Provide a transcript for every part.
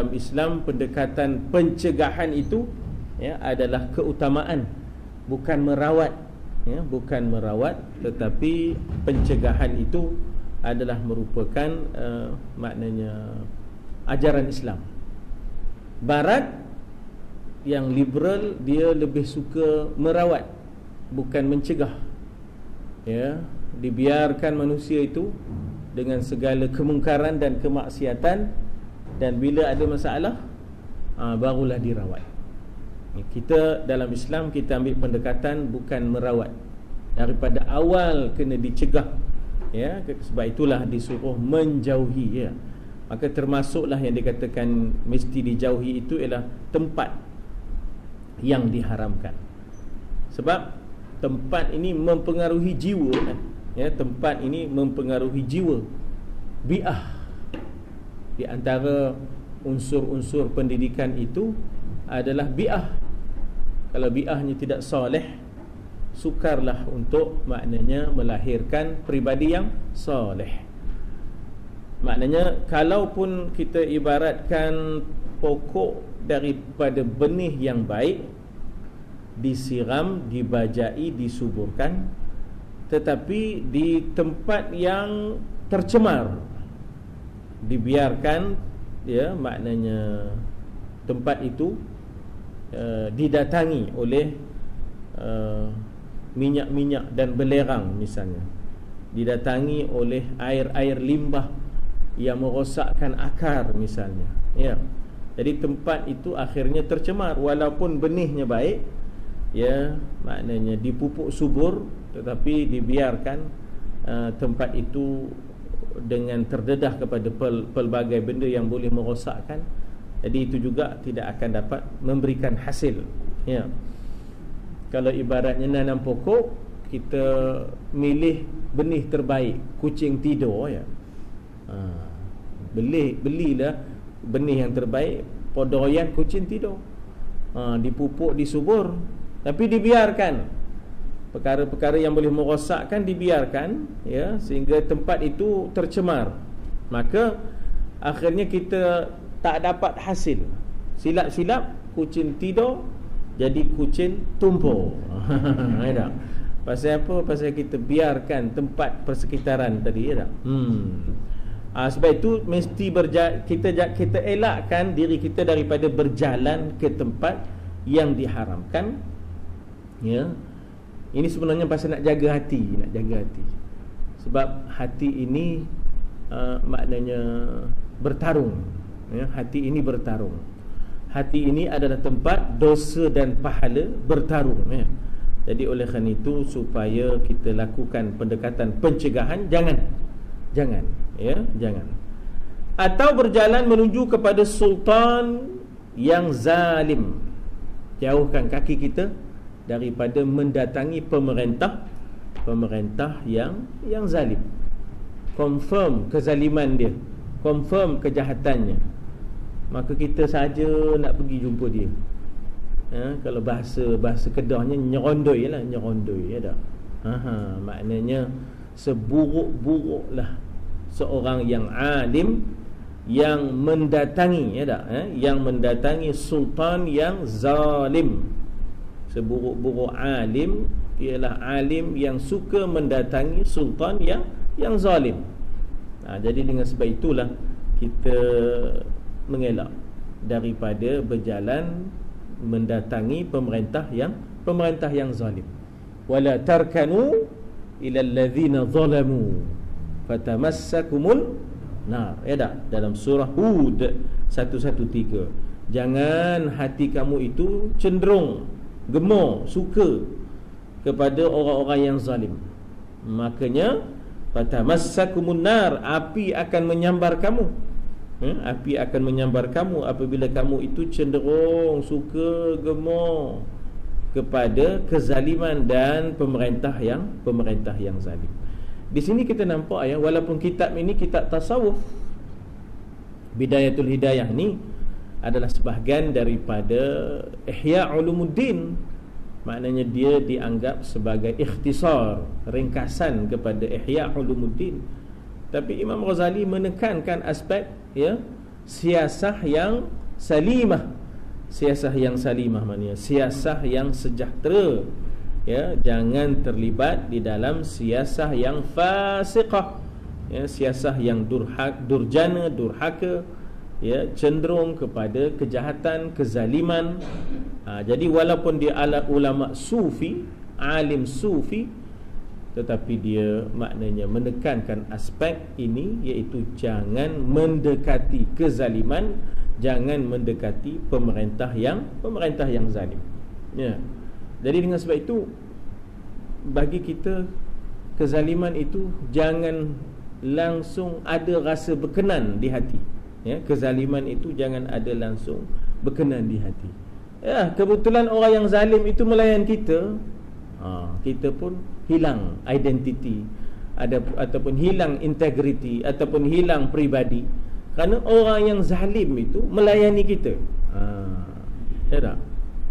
dalam Islam pendekatan pencegahan itu adalah keutamaan, bukan merawat, bukan merawat, tetapi pencegahan itu adalah merupakan maknanya ajaran Islam. Barat yang liberal dia lebih suka merawat, bukan mencegah. Dibiarkan manusia itu dengan segala kemungkaran dan kemaksiatan, dan bila ada masalah barulah dirawat. Kita dalam Islam kita ambil pendekatan bukan merawat, daripada awal kena dicegah. Sebab itulah disuruh menjauhi. Maka termasuklah yang dikatakan mesti dijauhi itu ialah tempat yang diharamkan. Sebab tempat ini mempengaruhi jiwa kan? Tempat ini mempengaruhi jiwa. Bi'ah, di antara unsur-unsur pendidikan itu adalah bi'ah. Kalau bi'ahnya tidak soleh, sukarlah untuk maknanya melahirkan pribadi yang soleh. Maknanya kalaupun kita ibaratkan pokok daripada benih yang baik, disiram, dibajai, disuburkan, tetapi di tempat yang tercemar, dibiarkan, maknanya tempat itu didatangi oleh minyak-minyak dan belerang misalnya, didatangi oleh air-air limbah yang merosakkan akar misalnya, jadi tempat itu akhirnya tercemar. Walaupun benihnya baik, maknanya dipupuk subur, tetapi dibiarkan tempat itu dengan terdedah kepada pelbagai benda yang boleh merosakkan, jadi itu juga tidak akan dapat memberikan hasil. Kalau ibaratnya nanam pokok, kita milih benih terbaik, kucing tidur, belilah benih yang terbaik, podoyan kucing tidur, dipupuk, disubur, tapi dibiarkan perkara-perkara yang boleh merosakkan dibiarkan, sehingga tempat itu tercemar. Maka akhirnya kita tak dapat hasil. Silap-silap kucing tidur jadi kucing tumpur. Pasal apa? Pasal kita biarkan tempat persekitaran tadi, sebab itu mesti kita elakkan diri kita daripada berjalan ke tempat yang diharamkan. Ini sebenarnya pasal nak jaga hati, sebab hati ini maknanya bertarung. Hati ini bertarung. Hati ini adalah tempat dosa dan pahala bertarung. Jadi oleh kerana itu, supaya kita lakukan pendekatan pencegahan, jangan. Atau berjalan menuju kepada sultan yang zalim. Jauhkan kaki kita daripada mendatangi pemerintah yang zalim. Confirm kezaliman dia, confirm kejahatannya, maka kita saja nak pergi jumpa dia. Kalau bahasa Kedahnya nyerondoi lah, maknanya seburuk-buruklah seorang yang alim yang mendatangi, yang mendatangi sultan yang zalim. Seburuk-buruk alim ialah alim yang suka mendatangi sultan yang zalim. Jadi dengan sebab itulah kita mengelak daripada berjalan mendatangi pemerintah yang zalim. Wala tarkanu ila allazina zalamu fatamassakumul nar. Dalam surah Hud 113. Jangan hati kamu itu cenderung gemar, suka kepada orang-orang yang zalim. Makanya fatamassakumun nar, api akan menyambar kamu. Api akan menyambar kamu apabila kamu itu cenderung suka, gemar kepada kezaliman dan pemerintah yang zalim. Di sini kita nampak walaupun kitab ini kitab tasawuf, Bidayatul Hidayah ni adalah sebahagian daripada Ihya Ulumuddin. Maknanya dia dianggap sebagai ikhtisar, ringkasan kepada Ihya Ulumuddin. Tapi Imam Ghazali menekankan aspek siasah yang salimah. Siasah yang salimah maknanya siasah yang sejahtera, ya, jangan terlibat di dalam siasah yang fasiqah, ya, siasah yang durjana, durhaka, ya, cenderung kepada kejahatan, kezaliman. Jadi walaupun dia ulama sufi, alim sufi, tetapi dia maknanya menekankan aspek ini, iaitu jangan mendekati kezaliman, jangan mendekati pemerintah yang zalim, ya. Jadi dengan sebab itu, bagi kita kezaliman itu jangan langsung ada rasa berkenan di hati, ya. Kezaliman itu jangan ada langsung berkenan di hati. Ya, kebetulan orang yang zalim itu melayan kita, kita pun hilang identiti, ataupun hilang integriti, ataupun hilang pribadi, kerana orang yang zalim itu melayani kita. Ya tak?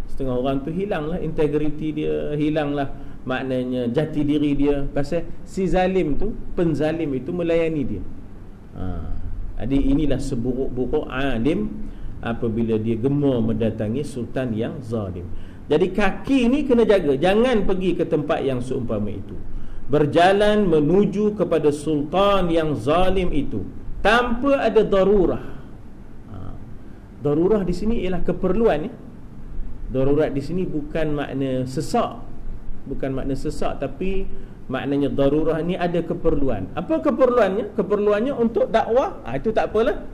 Setengah orang tu hilanglah integriti dia, hilanglah maknanya jati diri dia, pasal si zalim tu, penzalim itu melayani dia. Jadi inilah seburuk-buruk alim apabila dia gemar mendatangi sultan yang zalim. Jadi kaki ni kena jaga, jangan pergi ke tempat yang seumpama itu. Berjalan menuju kepada sultan yang zalim itu tanpa ada darurah. Darurah di sini ialah keperluan, ya. Darurat di sini bukan makna sesak, tapi maknanya darurah ni ada keperluan. Apa keperluannya? Keperluannya untuk dakwah. Itu tak apalah.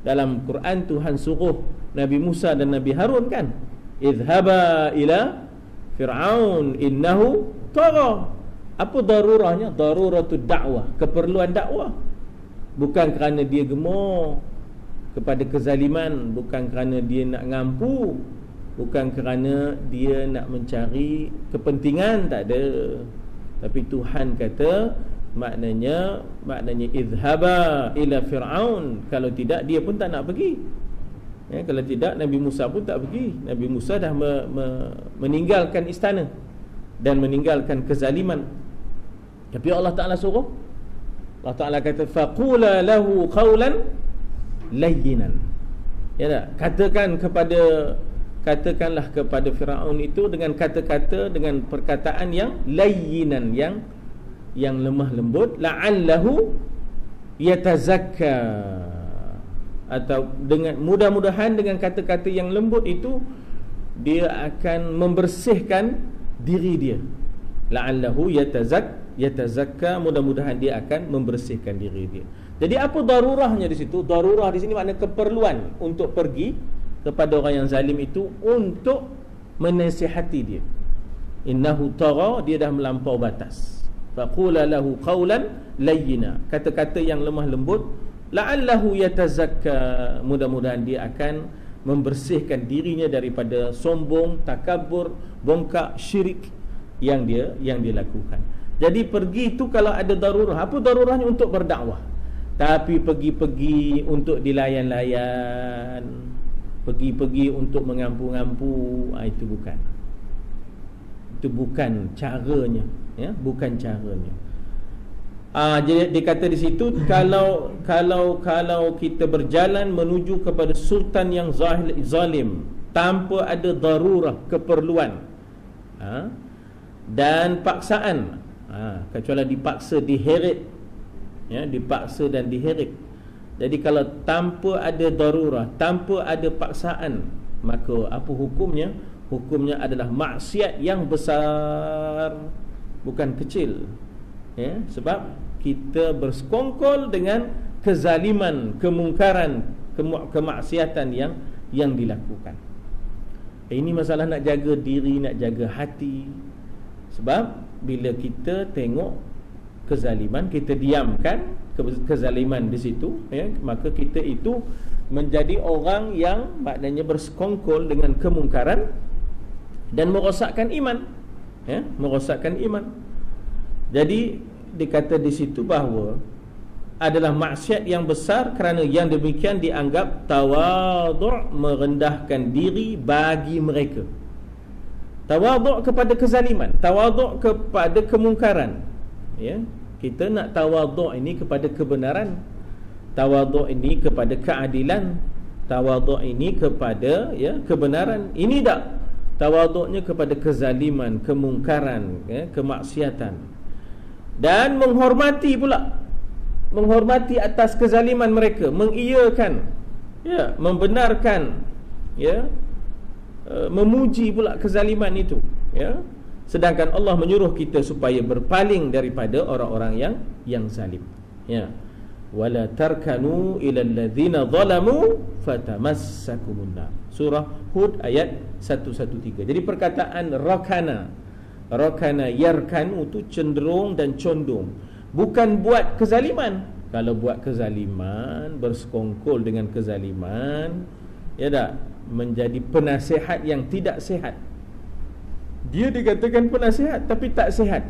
Dalam Quran Tuhan suruh Nabi Musa dan Nabi Harun kan, idhaba ila Fir'aun innahu tagha. Apa darurahnya? Daruratud dakwah, keperluan dakwah. Bukan kerana dia gemar kepada kezaliman, bukan kerana dia nak ngampu, bukan kerana dia nak mencari kepentingan, tak ada. Tapi Tuhan kata maknanya idhaba ila Fir'aun, kalau tidak dia pun tak nak pergi, ya. Kalau tidak Nabi Musa pun tak pergi. Nabi Musa dah meninggalkan istana dan meninggalkan kezaliman. Tapi Allah Ta'ala suruh, Allah Ta'ala kata faqula lahu qawlan layyinan, ya tak? Katakanlah kepada Firaun itu dengan kata-kata, dengan perkataan yang layyinan, yang lemah lembut, la'allahu yatazakka, atau dengan mudah-mudahan dengan kata-kata yang lembut itu dia akan membersihkan diri dia. La'allahu yatazakka, mudah-mudahan dia akan membersihkan diri dia. Jadi apa darurahnya di situ? Darurah di sini makna keperluan untuk pergi kepada orang yang zalim itu untuk menasihati dia. Innahu tagha, dia dah melampau batas. Faqula lahu qawlan layyina, kata-kata yang lemah lembut. La'allahu yatazakka, mudah-mudahan dia akan membersihkan dirinya daripada sombong, takabur, bongkak, syirik yang dia lakukan. Jadi pergi itu kalau ada darurah. Apa darurahnya? Untuk berdakwah. Tapi pergi-pergi untuk dilayan-layan, pergi-pergi untuk mengampu-ngampu, itu bukan caranya, ya, bukan caranya. Jadi dikata di situ, kalau kita berjalan menuju kepada sultan yang zalim tanpa ada darurah, keperluan, dan paksaan, kecuali dipaksa, diheret, ya, dipaksa dan diheret. Jadi kalau tanpa ada darurah, tanpa ada paksaan, maka apa hukumnya? Hukumnya adalah maksiat yang besar, bukan kecil, ya. Sebab kita bersekongkol dengan kezaliman, kemungkaran, kemaksiatan yang dilakukan. Ini masalah nak jaga diri, nak jaga hati. Sebab bila kita tengok kezaliman, kita diamkan kezaliman di situ, ya, maka kita itu menjadi orang yang maknanya bersekongkol dengan kemungkaran dan merosakkan iman, ya, merosakkan iman. Jadi dikata di situ bahawa adalah maksiat yang besar, kerana yang demikian dianggap tawadhu', merendahkan diri bagi mereka. Tawadhu' kepada kezaliman, tawadhu' kepada kemungkaran, ya. Kita nak tawadhu' ini kepada kebenaran. Tawaduk ini kepada keadilan, tawaduk ini kepada kebenaran. Ini tak tawaduknya kepada kezaliman, kemungkaran, kemaksiatan. Dan menghormati pula, menghormati atas kezaliman mereka, mengiyakan, membenarkan, memuji pula kezaliman itu, sedangkan Allah menyuruh kita supaya berpaling daripada orang-orang yang zalim. Wala tarkanu ilal ladzina zalamu fatamassakumun nar. Surah Hud ayat 113. Jadi perkataan rakana yarkanu tu cenderung dan condong, bukan buat kezaliman. Kalau buat kezaliman, bersekongkol dengan kezaliman, tak, menjadi penasihat yang tidak sihat. Dia dikatakan penasihat tapi tak sihat.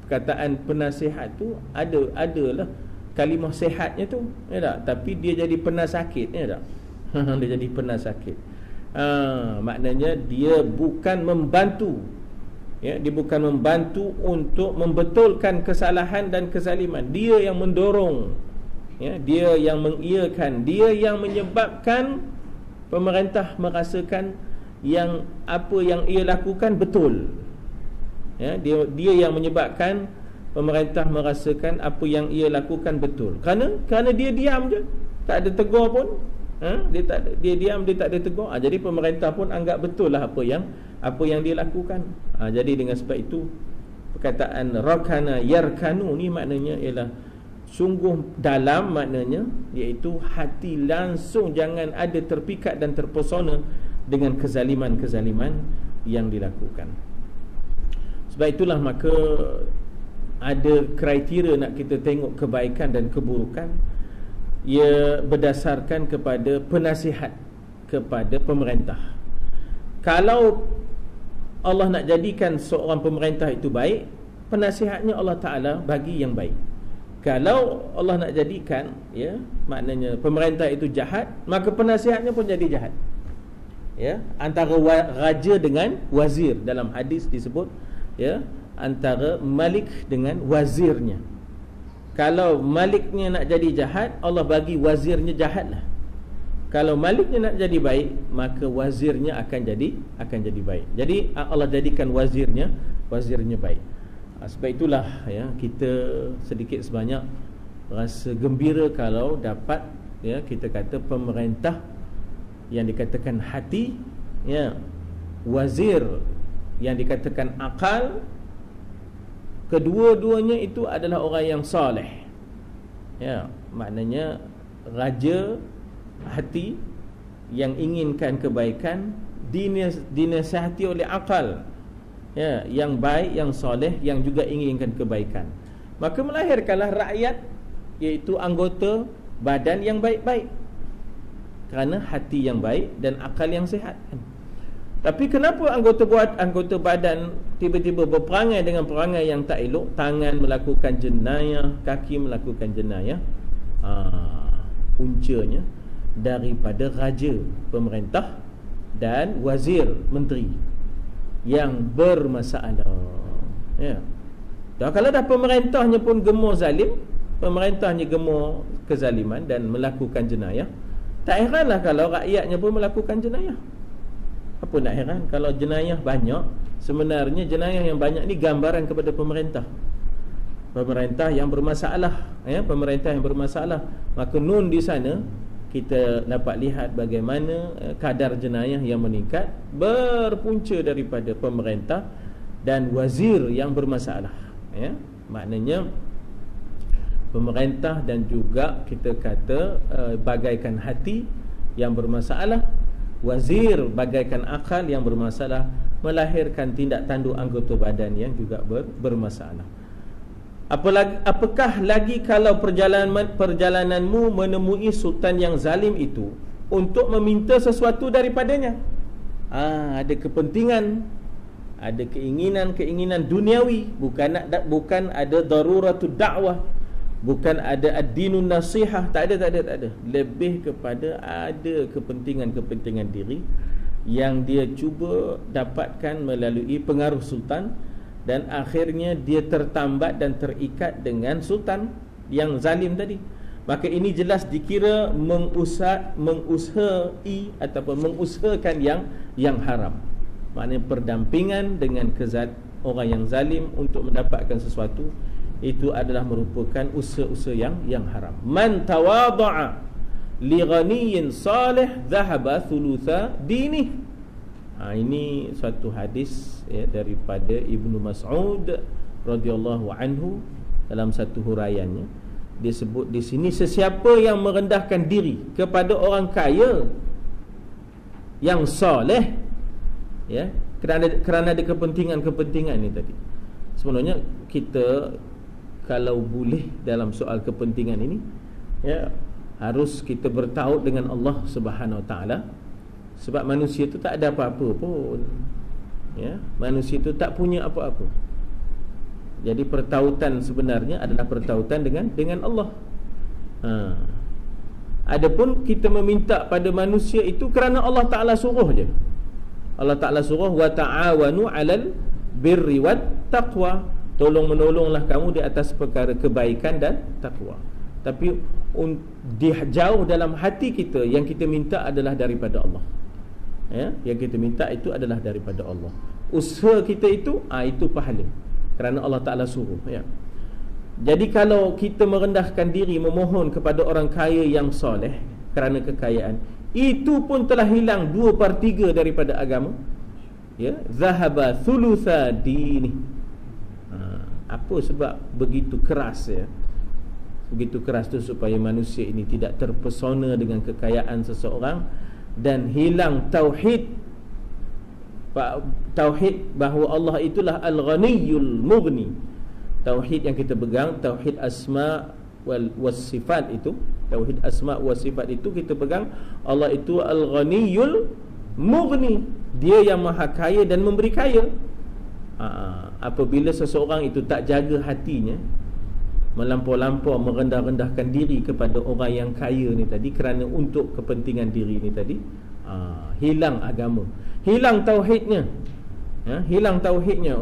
Perkataan penasihat tu adalah kalimah sihatnya tu, tak? Tapi dia jadi penasakit, tak? Dia jadi penasakit. Maknanya dia bukan membantu, dia bukan membantu untuk membetulkan kesalahan dan kezaliman. Dia yang mendorong, dia yang mengiyakan, dia yang menyebabkan pemerintah merasakan yang apa yang ia lakukan betul. Dia yang menyebabkan pemerintah merasakan apa yang ia lakukan betul. Kerana dia diam je, tak ada tegur pun. Dia diam, dia tak ada tegur. Jadi pemerintah pun anggap betul lah apa yang dia lakukan. Jadi dengan sebab itu perkataan rakana yarkanu ni maknanya ialah sungguh dalam, maknanya iaitu hati langsung jangan ada terpikat dan terpesona dengan kezaliman-kezaliman yang dilakukan. Sebab itulah maka ada kriteria nak kita tengok kebaikan dan keburukan. Ia berdasarkan kepada penasihat kepada pemerintah. Kalau Allah nak jadikan seorang pemerintah itu baik, penasihatnya Allah Ta'ala bagi yang baik. Kalau Allah nak jadikan, maknanya pemerintah itu jahat, maka penasihatnya pun jadi jahat. Antara raja dengan wazir, dalam hadis disebut, antara malik dengan wazirnya. Kalau maliknya nak jadi jahat, Allah bagi wazirnya jahatlah. Kalau maliknya nak jadi baik, maka wazirnya akan jadi baik. Jadi Allah jadikan wazirnya baik. Sebab itulah kita sedikit sebanyak rasa gembira kalau dapat kita kata pemerintah yang dikatakan hati, wazir yang dikatakan akal, kedua-duanya itu adalah orang yang soleh. Maknanya raja hati yang inginkan kebaikan, dinasihati oleh akal, yang baik, yang soleh, yang juga inginkan kebaikan. Maka melahirkanlah rakyat, iaitu anggota badan yang baik-baik, kerana hati yang baik dan akal yang sihat. Tapi kenapa anggota badan tiba-tiba berperangai dengan perangai yang tak elok? Tangan melakukan jenayah, kaki melakukan jenayah. Puncanya daripada raja pemerintah dan wazir menteri yang bermasalah. Dan kalau dah pemerintahnya pun gemar zalim, pemerintahnya gemar kezaliman dan melakukan jenayah, tak heranlah kalau rakyatnya pun melakukan jenayah. Apa nak heran kalau jenayah banyak? Sebenarnya jenayah yang banyak ni gambaran kepada pemerintah. Pemerintah yang bermasalah, pemerintah yang bermasalah. Maka nun di sana kita dapat lihat bagaimana kadar jenayah yang meningkat berpunca daripada pemerintah dan wazir yang bermasalah. Maknanya pemerintah dan juga kita kata bagaikan hati yang bermasalah, wazir bagaikan akal yang bermasalah, melahirkan tindak tanduk anggota badan yang juga bermasalah. Apakah lagi kalau perjalananmu menemui sultan yang zalim itu untuk meminta sesuatu daripadanya? Ada kepentingan, ada keinginan duniawi, bukan ada daruratud dakwah, bukan ada ad-dinun nasihah, tak ada. Lebih kepada ada kepentingan diri yang dia cuba dapatkan melalui pengaruh sultan, dan akhirnya dia tertambat dan terikat dengan sultan yang zalim tadi. maka ini jelas dikira mengusahai ataupun mengusahakan yang haram. Maknanya perdampingan dengan orang yang zalim untuk mendapatkan sesuatu, itu adalah merupakan usaha-usaha yang haram. Man tawadha'a li ghaniyyin salih dhahaba thulutha dinih. Ini suatu hadis daripada Ibnu Mas'ud radhiyallahu anhu dalam satu huraiannya. Dia sebut di sini, sesiapa yang merendahkan diri kepada orang kaya yang soleh, kerana ada kepentingan ni tadi. Sebenarnya kita kalau boleh dalam soal kepentingan ini, harus kita bertaut dengan Allah Subhanahu Wa Taala, sebab manusia itu tak ada apa-apa pun. Manusia itu tak punya apa-apa. Jadi pertautan sebenarnya adalah pertautan dengan Allah. Adapun kita meminta pada manusia itu kerana Allah Ta'ala suruh je. Allah Ta'ala suruh, wa ta'awanu 'alal birri wat taqwa. Tolong-menolonglah kamu di atas perkara kebaikan dan takwa. Tapi jauh dalam hati kita, yang kita minta adalah daripada Allah. Yang kita minta itu adalah daripada Allah. Usaha kita itu pahala, kerana Allah Ta'ala suruh. Jadi kalau kita merendahkan diri memohon kepada orang kaya yang soleh kerana kekayaan, itu pun telah hilang 2/3 daripada agama. Zahaba thulutha dini. Apa sebab begitu keras? Begitu keras tu supaya manusia ini tidak terpesona dengan kekayaan seseorang dan hilang tauhid bahawa Allah itulah Al-Ghaniyyul Mughni. Tauhid yang kita pegang, tauhid asma was sifat itu, tauhid asma was sifat itu kita pegang, Allah itu Al-Ghaniyyul Mughni, dia yang maha kaya dan memberi kaya. Apabila seseorang itu tak jaga hatinya, melampau-lampau merendah-rendahkan diri kepada orang yang kaya ni tadi kerana untuk kepentingan diri ni tadi, hilang agama, hilang tauhidnya. Hilang tauhidnya.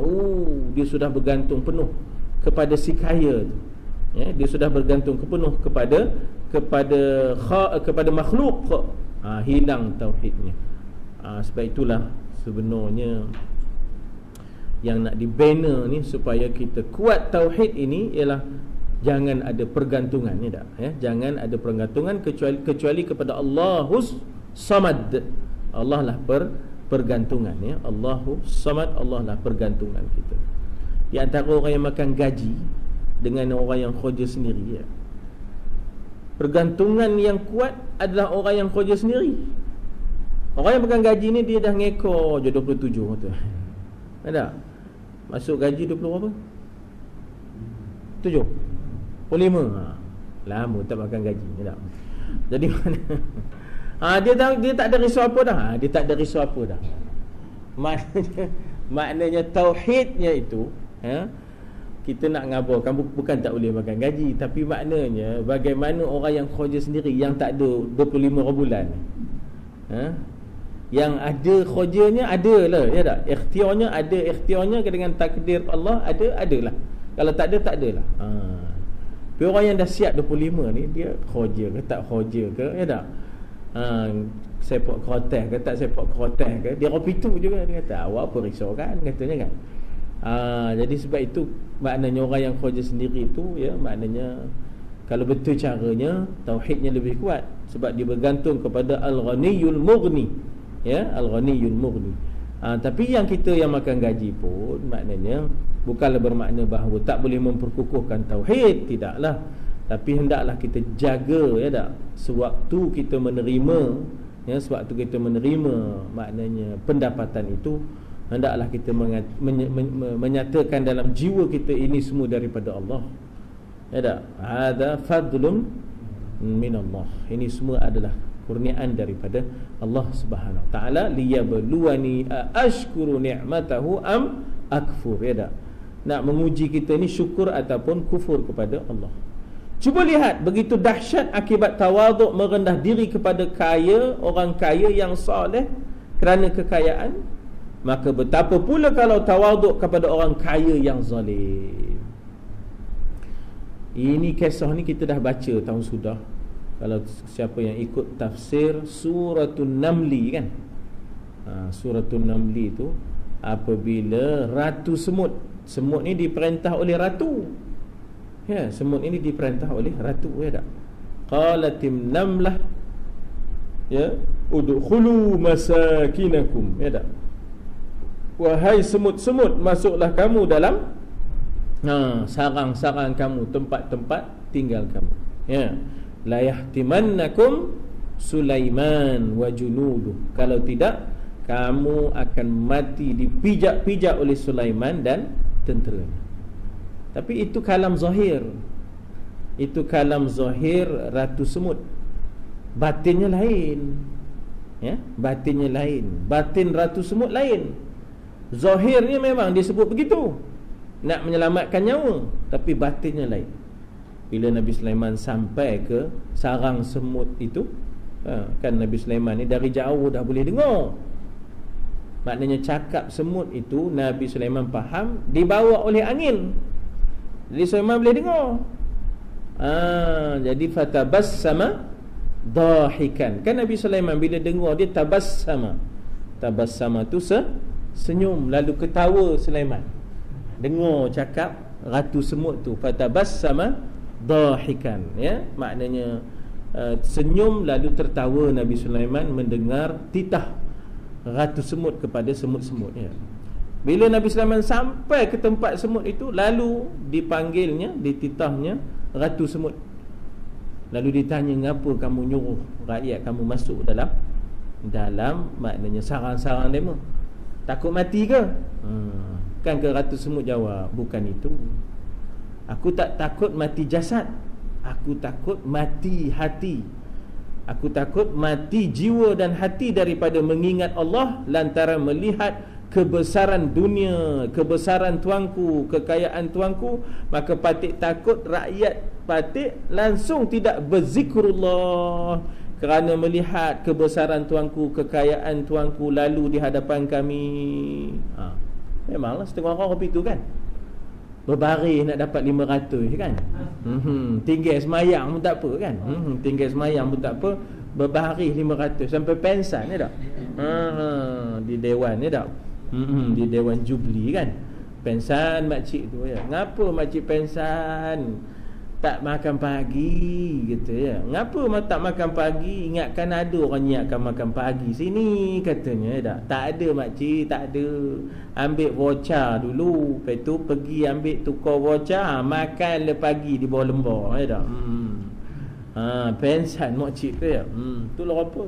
Dia sudah bergantung penuh kepada si kaya tu. Dia sudah bergantung penuh kepada makhluk. Hilang tauhidnya. Sebab itulah sebenarnya yang nak dibina ni supaya kita kuat tauhid ini ialah jangan ada pergantungan ni tak? Jangan ada pergantungan kecuali kepada Allahus Samad. Allah lah pergantungan. Allahus Samad, Allah lah pergantungan kita. Di antara orang yang makan gaji dengan orang yang kerja sendiri, pergantungan yang kuat adalah orang yang kerja sendiri. Orang yang makan gaji ni dia dah ngekor je 27 tu. Ada? Masuk gaji 20 berapa? 7 5. Lama tak makan gaji ni tak. Jadi mana dia tak ada risau apa dah. Dia tak ada risau apa dah. Maknanya tauhidnya itu, kita nak ngabar, kamu bukan tak boleh makan gaji, tapi maknanya bagaimana orang yang kerja sendiri yang tak ada 25 bulan, yang ada kerjanya adalah, tak? Ikhtiarnya dengan takdir Allah adalah. Kalau tak adalah. Tapi orang yang dah siap 25 ni, dia kerja ke tak kerja ke, tak? Sepak kerotes ke tak sepak kerotes ke, dia orang pitu juga. Dia kata, awak apa risau kan, katanya kan. Jadi sebab itu maknanya orang yang kerja sendiri itu, maknanya kalau betul caranya, tauhidnya lebih kuat sebab dia bergantung kepada Al-Ghaniyyul Mughni. Al-Ghaniyyul Mughni. Tapi yang kita yang makan gaji pun, maknanya bukanlah bermakna bahawa tak boleh memperkukuhkan tauhid, tidaklah. Tapi hendaklah kita jaga, tak? Sewaktu kita menerima, maknanya pendapatan itu, hendaklah kita menyatakan dalam jiwa kita ini semua daripada Allah. Tak? Hadza fadlun minallah. Ini semua adalah kurniaan daripada Allah Subhanahu Wa Taala, liyabluwani ashkuru ni'matahu am akfur. Tak? Nak menguji kita ni syukur ataupun kufur kepada Allah. Cuba lihat begitu dahsyat akibat tawaduk, merendah diri kepada orang kaya yang soleh kerana kekayaan, maka betapa pula kalau tawaduk kepada orang kaya yang zalim. Ini kisah ni kita dah baca tahun sudah. Kalau siapa yang ikut tafsir Suratul Namli kan, Suratul Namli tu, apabila ratu semut ni diperintah oleh ratu. Ya, semut ini diperintah oleh ratu, ya tak? Qalatim namlah, ya, udkhulu masakinakum, ya tak? Wahai semut-semut, masuklah kamu dalam sarang-sarang kamu, tempat-tempat tinggal kamu. Ya, la yahtimannakum Sulaiman wa junuduh. Kalau tidak, kamu akan mati dipijak-pijak oleh Sulaiman dan tenteranya. Tapi itu kalam zahir. Itu kalam zahir ratu semut. Batinnya lain. Ya, batinnya lain. Batin ratu semut lain. Zahirnya memang disebut begitu, nak menyelamatkan nyawa, tapi batinnya lain. Bila Nabi Sulaiman sampai ke sarang semut itu, kan Nabi Sulaiman ni dari jauh dah boleh dengar. Maknanya cakap semut itu Nabi Sulaiman faham, dibawa oleh angin. Jadi Sulaiman boleh dengar. Jadi fatabassama dahikan. Kan Nabi Sulaiman bila dengar dia tabassama. Tabassama tu senyum, lalu ketawa Sulaiman. Dengar cakap ratu semut tu, fatabassama dahikan, ya, maknanya senyum lalu tertawa Nabi Sulaiman mendengar titah ratu semut kepada semut-semut, ya. Bila Nabi Sulaiman sampai ke tempat semut itu, lalu dipanggilnya, dititahnya ratu semut. Lalu ditanya, ngapa kamu nyuruh rakyat kamu masuk dalam maknanya sarang-sarang demo? Takut mati ke? Kan ke ratu semut jawab, bukan itu. Aku tak takut mati jasad, aku takut mati hati. Aku takut mati jiwa dan hati daripada mengingat Allah lantaran melihat kebesaran dunia, kebesaran tuanku, kekayaan tuanku. Maka patik takut rakyat patik langsung tidak berzikrullah kerana melihat kebesaran tuanku, kekayaan tuanku lalu di hadapan kami. Memanglah setengah orang kopi tu kan berbaris nak dapat 500 kan. Tinggal semayang pun tak apa kan. Tinggal semayang pun tak apa, berbaris 500 sampai pensan, ya tak? Di dewan, ya tak? Di dewan Jubli kan, pensan makcik tu, ya. Ngapa makcik pensan tak makan pagi gitu, ya? Ngapa tak makan pagi? Ingatkan ada orang nyiapkan makan pagi sini katanya, ya tak? Tak ada makcik, tak ada. Ambil voucher dulu, lepas tu pergi ambil tukar voucher, makan le pagi di bawah lembah, ya tak? Pensan makcik tu, ya. Itulah apa.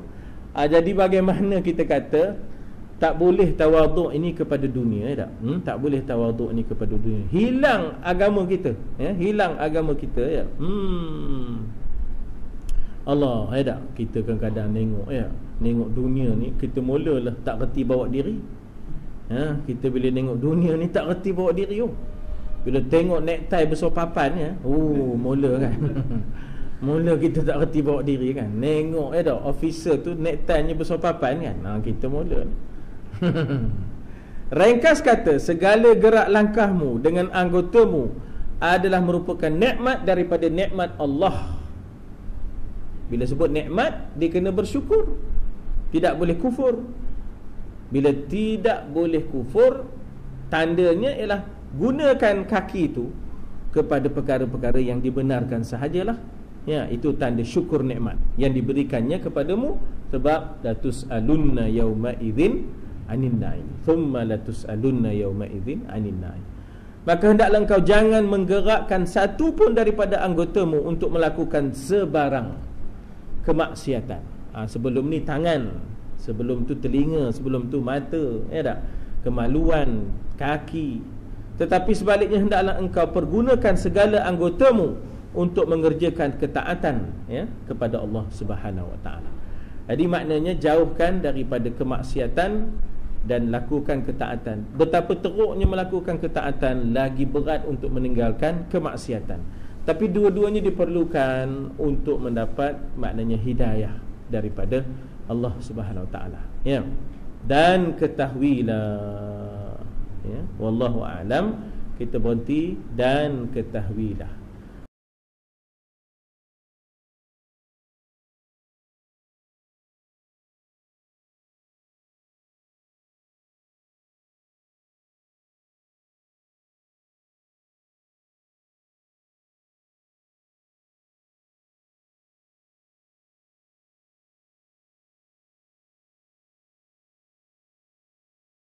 Jadi bagaimana kita kata tak boleh tawaduk ini kepada dunia, ya tak? Tak boleh tawaduk ini kepada dunia. Hilang agama kita, ya? Hilang agama kita, ya. Allah, ya tak? Kita kadang-kadang tengok, ya, tengok dunia ni, kita mulalah tak reti bawa diri. Kita bila tengok dunia ni tak reti bawa diri. Bila tengok necktie besar papan, ya, mula kan. Mula kita tak reti bawa diri kan. Tengok, ya tak, officer tu necktie-nya besar papan kan. Kita mula ni. Ringkas kata, segala gerak langkahmu dengan anggotamu adalah merupakan nikmat daripada nikmat Allah. Bila sebut nikmat, dia kena bersyukur, tidak boleh kufur. Bila tidak boleh kufur, tandanya ialah gunakan kaki itu kepada perkara-perkara yang dibenarkan sahajalah. Ya, itu tanda syukur nikmat yang diberikannya kepadamu. Sebab latus'alunna yawma idzin anin na'im, thumma latus'alunna yawma idzin anin na'im. Maka hendaklah engkau jangan menggerakkan satu pun daripada anggotamu untuk melakukan sebarang kemaksiatan. Sebelum ni tangan, sebelum tu telinga, sebelum tu mata, ya tak? Kemaluan, kaki. Tetapi sebaliknya hendaklah engkau pergunakan segala anggotamu untuk mengerjakan ketaatan, ya, kepada Allah Subhanahu Wa Taala. Jadi maknanya jauhkan daripada kemaksiatan dan lakukan ketaatan. Betapa teruknya melakukan ketaatan, lagi berat untuk meninggalkan kemaksiatan. Tapi dua-duanya diperlukan untuk mendapat maknanya hidayah daripada Allah Subhanahu Wa Taala, ya. Dan ketahuilah, ya, wallahu a'lam, kita berhenti, dan ketahuilah.